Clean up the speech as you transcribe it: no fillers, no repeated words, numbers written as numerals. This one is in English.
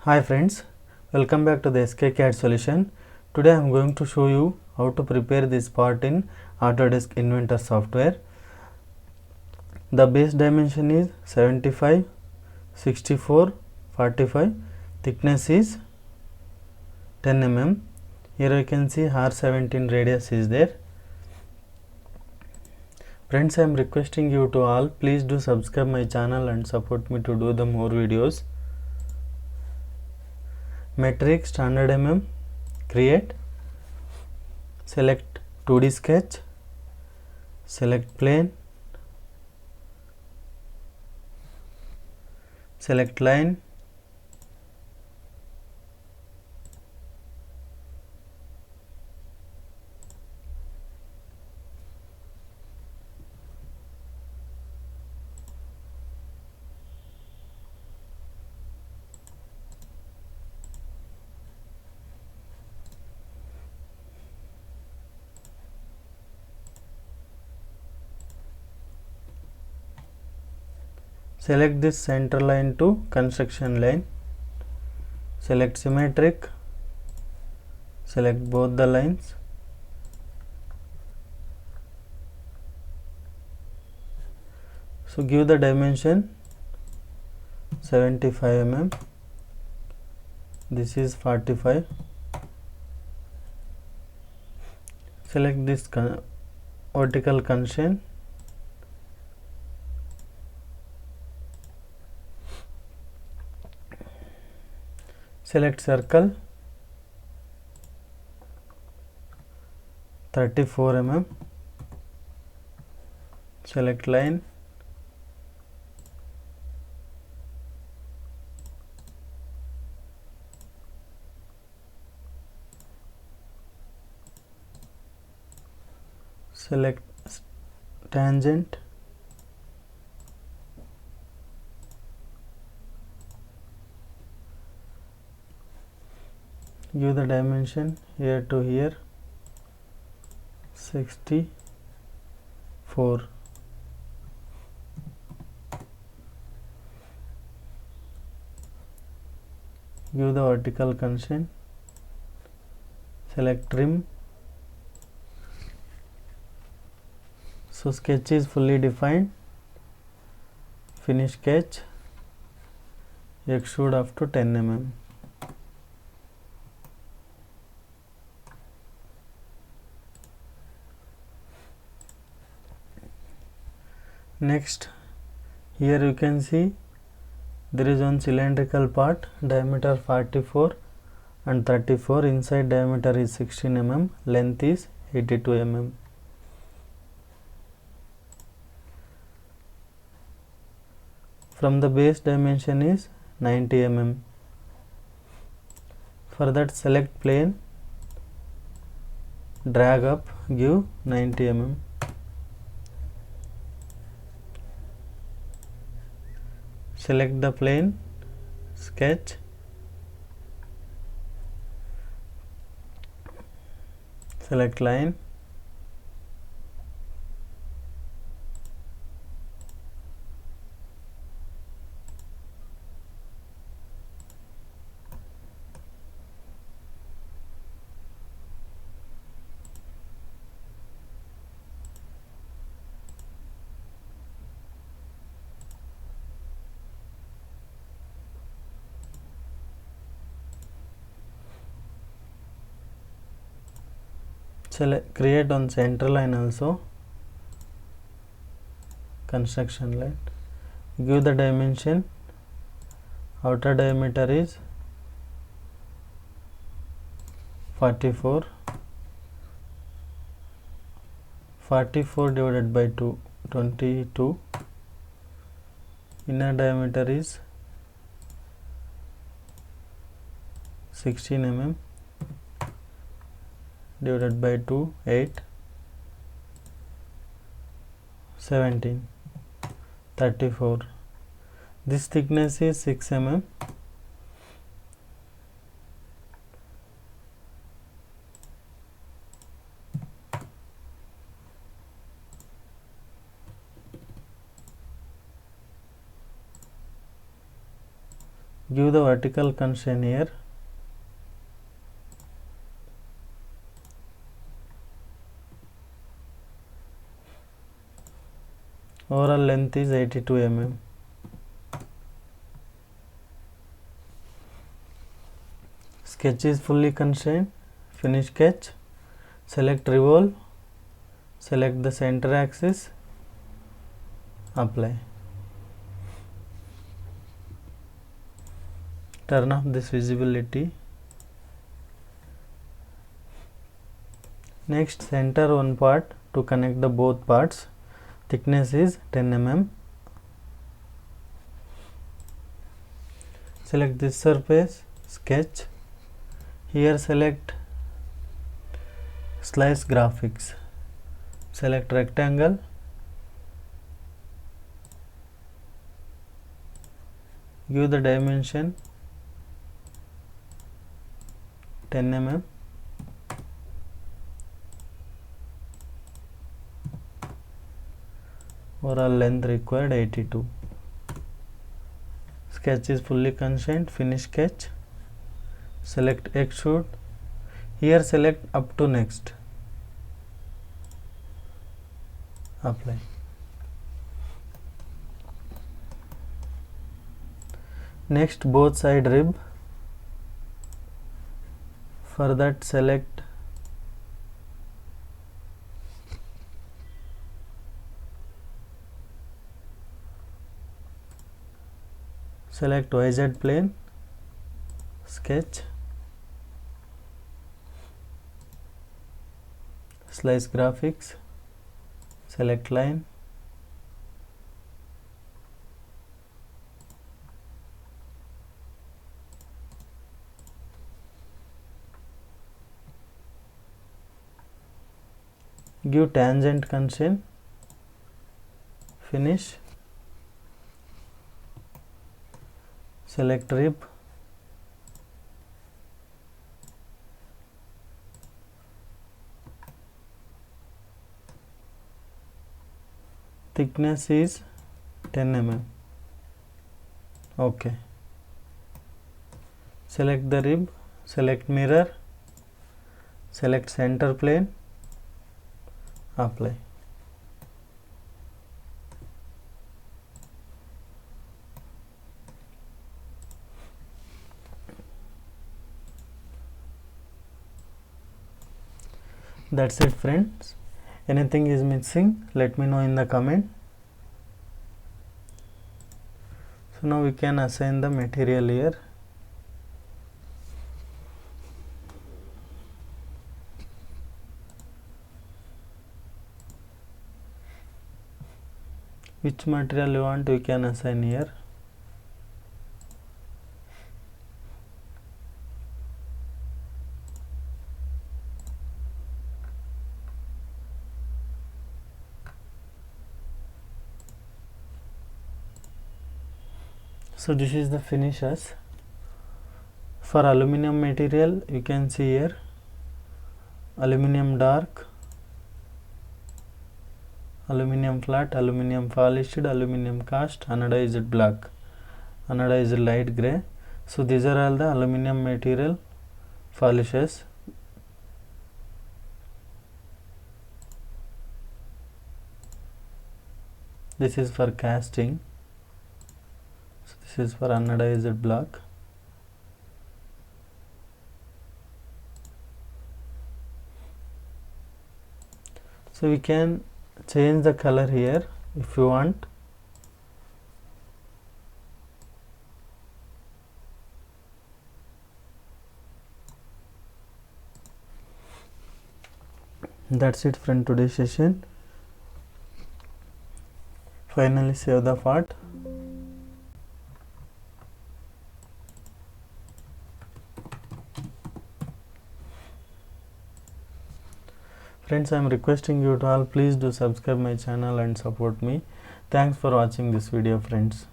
Hi friends, welcome back to the SKCAD solution. Today I am going to show you how to prepare this part in Autodesk Inventor software. The base dimension is 75, 64, 45. Thickness is 10 mm. Here you can see R17 radius is there. Friends, I am requesting you to all, please do subscribe my channel and support me to do the more videos. Metric standard mm, create, select 2D sketch, select plane, select line, select this center line to construction line, select symmetric, select both the lines, so give the dimension 75 mm, this is 45, select this vertical constraint, select circle 34 mm, select line, select tangent, give the dimension here to here 64, give the vertical constraint, select trim. So sketch is fully defined, finish sketch, extrude up to 10 mm. Next, here you can see there is one cylindrical part, diameter 44 and 34, inside diameter is 16 mm, length is 82 mm. From the base dimension is 90 mm. For that select plane, drag up, give 90 mm. Select the plane, sketch, select line, select create on center line also, construction line, give the dimension, outer diameter is 44, 44 divided by 2, 22, inner diameter is 16 mm, divided by 2, 8, 17, 34. This thickness is 6 mm. give the vertical constraint here. Overall length is 82 mm. Sketch is fully constrained. Finish sketch. Select revolve. Select the center axis. Apply. Turn off this visibility. Next, center one part to connect the both parts. Thickness is 10 mm. Select this surface, sketch. Here select slice graphics. Select rectangle. Give the dimension 10 mm. Overall length required 82. Sketch is fully constrained. Finish sketch. Select extrude. Here select up to next. Apply. Next, both side rib. For that select YZ plane, sketch, slice graphics, select line, give tangent constraint, finish, select rib, thickness is 10 mm. Okay. Select the rib, select mirror, select center plane, apply. That's it, friends. Anything is missing, let me know in the comment. So now we can assign the material here. Which material you want, we can assign here. So this is the finishes. For aluminum material, you can see here aluminum dark, aluminum flat, aluminum polished, aluminum cast, anodized black, anodized light grey. So these are all the aluminum material polishes. This is for casting. So this is for anodized black. So we can change the color here if you want. That's it from today's session. Finally save the part. Friends, I am requesting you to all please do subscribe my channel and support me. Thanks for watching this video, friends.